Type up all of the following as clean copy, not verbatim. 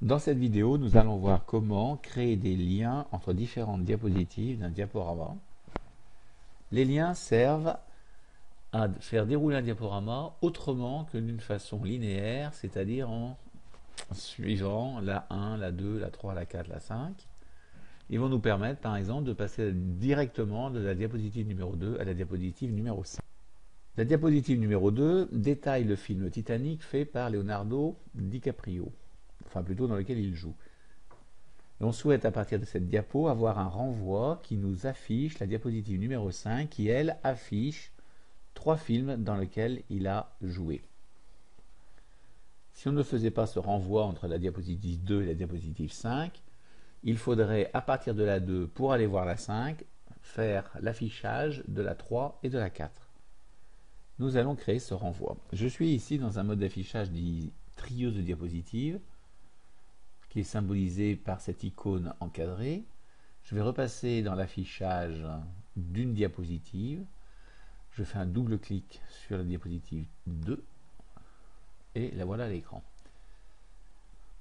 Dans cette vidéo, nous allons voir comment créer des liens entre différentes diapositives d'un diaporama. Les liens servent à faire dérouler un diaporama autrement que d'une façon linéaire, c'est-à-dire en suivant la 1, la 2, la 3, la 4, la 5. Ils vont nous permettre, par exemple, de passer directement de la diapositive numéro 2 à la diapositive numéro 5. La diapositive numéro 2 détaille le film Titanic fait par Leonardo DiCaprio, enfin plutôt dans lequel il joue. Et on souhaite à partir de cette diapo avoir un renvoi qui nous affiche la diapositive numéro 5 qui, elle, affiche 3 films dans lesquels il a joué. Si on ne faisait pas ce renvoi entre la diapositive 2 et la diapositive 5, il faudrait, à partir de la 2, pour aller voir la 5, faire l'affichage de la 3 et de la 4. Nous allons créer ce renvoi. Je suis ici dans un mode d'affichage dit trieuse de diapositives, qui est symbolisé par cette icône encadrée. Je vais repasser dans l'affichage d'une diapositive. Je fais un double clic sur la diapositive 2 et la voilà à l'écran.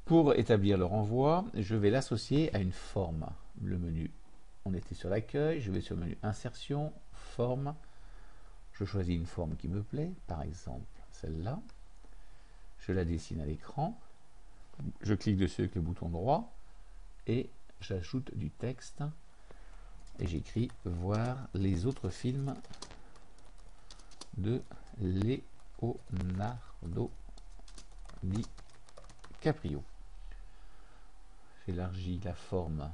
Pour établir le renvoi, je vais l'associer à une forme. Le menu, on était sur l'accueil, je vais sur le menu insertion, forme. Je choisis une forme qui me plaît, par exemple celle-là. Je la dessine à l'écran. Je clique dessus avec le bouton droit et j'ajoute du texte et j'écris voir les autres films de Leonardo DiCaprio. J'élargis la forme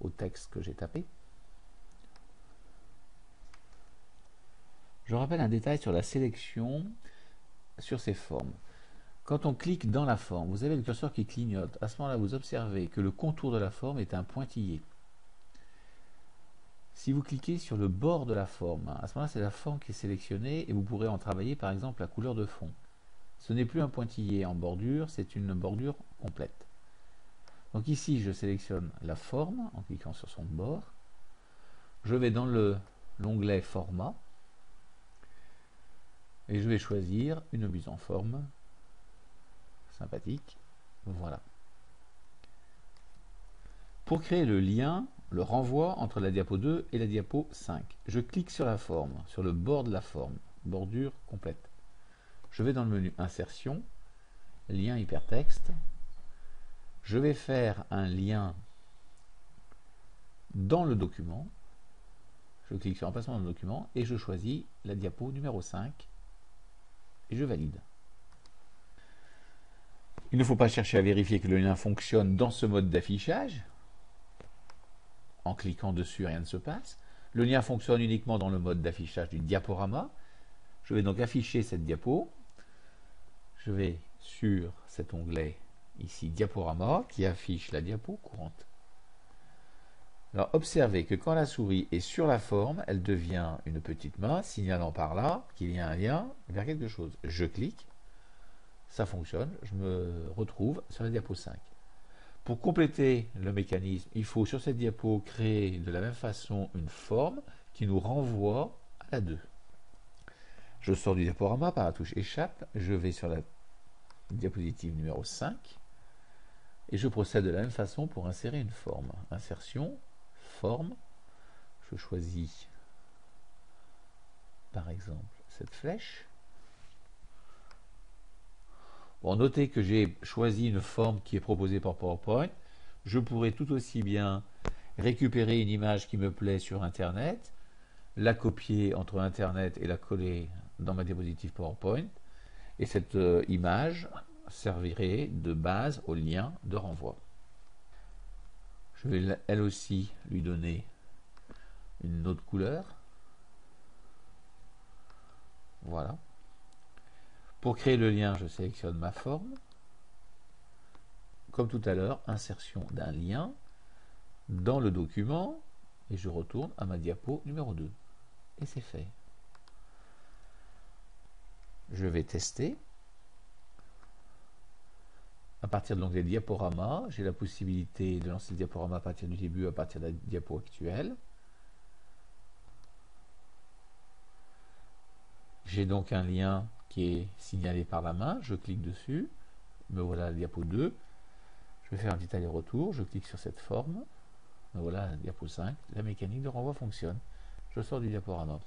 au texte que j'ai tapé. Je rappelle un détail sur la sélection sur ces formes. Quand on clique dans la forme, vous avez le curseur qui clignote. À ce moment-là, vous observez que le contour de la forme est un pointillé. Si vous cliquez sur le bord de la forme, à ce moment-là, c'est la forme qui est sélectionnée et vous pourrez en travailler par exemple la couleur de fond. Ce n'est plus un pointillé en bordure, c'est une bordure complète. Donc ici, je sélectionne la forme en cliquant sur son bord. Je vais dans l'onglet Format et je vais choisir une mise en forme sympathique. Voilà. Pour créer le lien, le renvoi entre la diapo 2 et la diapo 5, je clique sur la forme, sur le bord de la forme, bordure complète. Je vais dans le menu Insertion, lien hypertexte. Je vais faire un lien dans le document. Je clique sur Emplacement dans le document et je choisis la diapo numéro 5 et je valide. Il ne faut pas chercher à vérifier que le lien fonctionne dans ce mode d'affichage. En cliquant dessus, rien ne se passe. Le lien fonctionne uniquement dans le mode d'affichage du diaporama. Je vais donc afficher cette diapo. Je vais sur cet onglet ici, diaporama, qui affiche la diapo courante. Alors observez que quand la souris est sur la forme, elle devient une petite main, signalant par là qu'il y a un lien vers quelque chose. Je clique, ça fonctionne, je me retrouve sur la diapo 5. Pour compléter le mécanisme, il faut sur cette diapo créer de la même façon une forme qui nous renvoie à la 2. Je sors du diaporama par la touche Échappe, je vais sur la diapositive numéro 5 et je procède de la même façon pour insérer une forme. Insertion, forme, je choisis par exemple cette flèche. Bon, notez que j'ai choisi une forme qui est proposée par PowerPoint. Je pourrais tout aussi bien récupérer une image qui me plaît sur Internet, la copier entre Internet et la coller dans ma diapositive PowerPoint. Et cette image servirait de base au lien de renvoi. Je vais elle aussi lui donner une autre couleur. Voilà. Pour créer le lien, je sélectionne ma forme. Comme tout à l'heure, insertion d'un lien dans le document et je retourne à ma diapo numéro 2. Et c'est fait. Je vais tester. À partir de l'onglet diaporama, j'ai la possibilité de lancer le diaporama à partir du début, à partir de la diapo actuelle. J'ai donc un lien qui est signalé par la main, je clique dessus, Me voilà à la diapo 2. Je vais faire un petit aller-retour. Je clique sur cette forme. Me voilà à la diapo 5. La mécanique de renvoi fonctionne. Je sors du diaporama.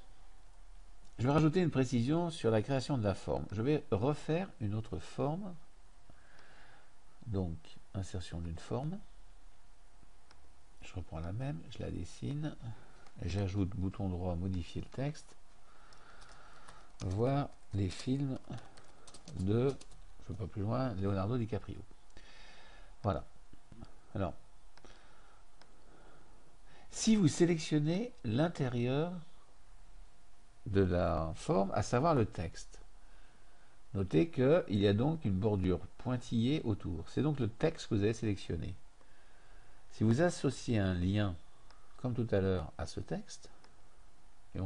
Je vais rajouter une précision sur la création de la forme. Je vais refaire une autre forme. Donc, insertion d'une forme. Je reprends la même, je la dessine. J'ajoute bouton droit, modifier le texte. Voir les films de, je ne vais pas plus loin, Leonardo DiCaprio. Voilà. Alors, si vous sélectionnez l'intérieur de la forme, à savoir le texte, notez qu'il y a donc une bordure pointillée autour. C'est donc le texte que vous avez sélectionné. Si vous associez un lien, comme tout à l'heure, à ce texte, et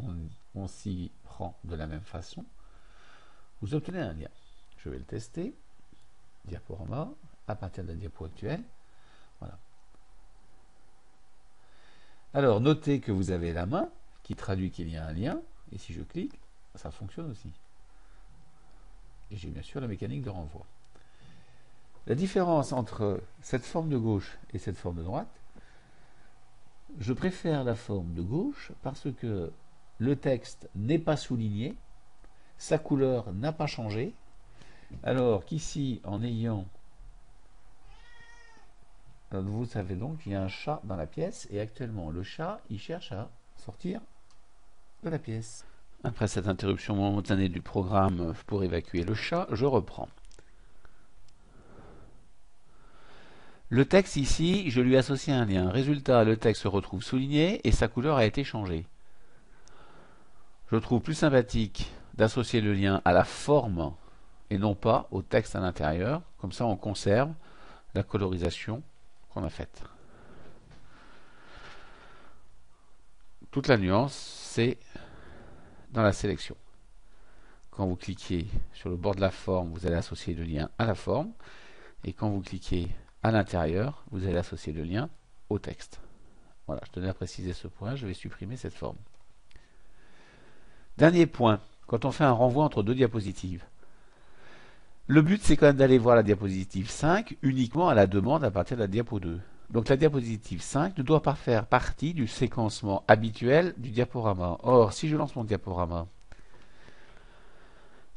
on s'y prend de la même façon, vous obtenez un lien. Je vais le tester. Diaporama, à partir de la diapo actuelle. Voilà. Alors, notez que vous avez la main qui traduit qu'il y a un lien, et si je clique, ça fonctionne aussi. Et j'ai bien sûr la mécanique de renvoi. La différence entre cette forme de gauche et cette forme de droite, je préfère la forme de gauche parce que le texte n'est pas souligné, sa couleur n'a pas changé, alors qu'ici, en ayant... Vous savez donc qu'il y a un chat dans la pièce, et actuellement, le chat, il cherche à sortir de la pièce. Après cette interruption momentanée du programme pour évacuer le chat, je reprends. Le texte ici, je lui associe un lien. Résultat, le texte se retrouve souligné et sa couleur a été changée. Je trouve plus sympathique d'associer le lien à la forme et non pas au texte à l'intérieur. Comme ça, on conserve la colorisation qu'on a faite. Toute la nuance, c'est dans la sélection. Quand vous cliquez sur le bord de la forme, vous allez associer le lien à la forme. Et quand vous cliquez à l'intérieur, vous allez associer le lien au texte. Voilà, je tenais à préciser ce point, je vais supprimer cette forme. Dernier point, quand on fait un renvoi entre deux diapositives. Le but, c'est quand même d'aller voir la diapositive 5 uniquement à la demande à partir de la diapo 2. Donc la diapositive 5 ne doit pas faire partie du séquencement habituel du diaporama. Or, si je lance mon diaporama,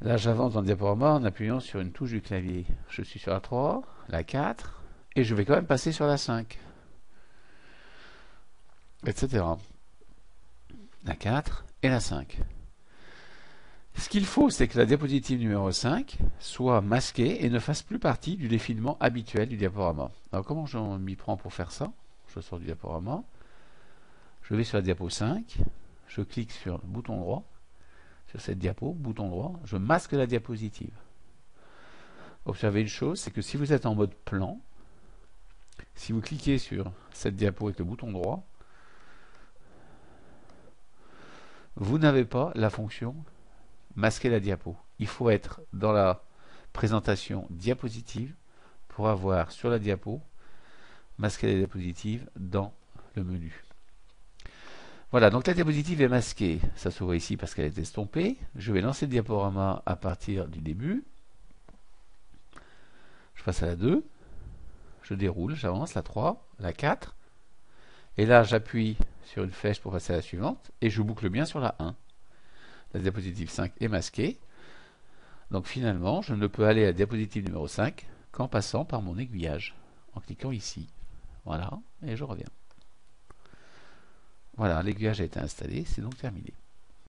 là j'avance dans le diaporama en appuyant sur une touche du clavier. Je suis sur la 3, la 4, et je vais quand même passer sur la 5, etc. La 4 et la 5. Ce qu'il faut, c'est que la diapositive numéro 5 soit masquée et ne fasse plus partie du défilement habituel du diaporama. Alors comment je m'y prends pour faire ça? Je sors du diaporama, je vais sur la diapo 5, je clique sur le bouton droit, sur cette diapo, bouton droit, je masque la diapositive. Observez une chose, c'est que si vous êtes en mode plan, si vous cliquez sur cette diapo avec le bouton droit, vous n'avez pas la fonction masquer la diapo. Il faut être dans la présentation diapositive pour avoir sur la diapo masquer la diapositive dans le menu. Voilà, donc la diapositive est masquée. Ça se voit ici parce qu'elle est estompée. Je vais lancer le diaporama à partir du début. Je passe à la 2. Je déroule, j'avance, la 3, la 4. Et là, j'appuie sur une flèche pour passer à la suivante. Et je boucle bien sur la 1. La diapositive 5 est masquée. Donc finalement, je ne peux aller à la diapositive numéro 5 qu'en passant par mon aiguillage. En cliquant ici. Voilà, et je reviens. Voilà, l'aiguillage a été installé, c'est donc terminé.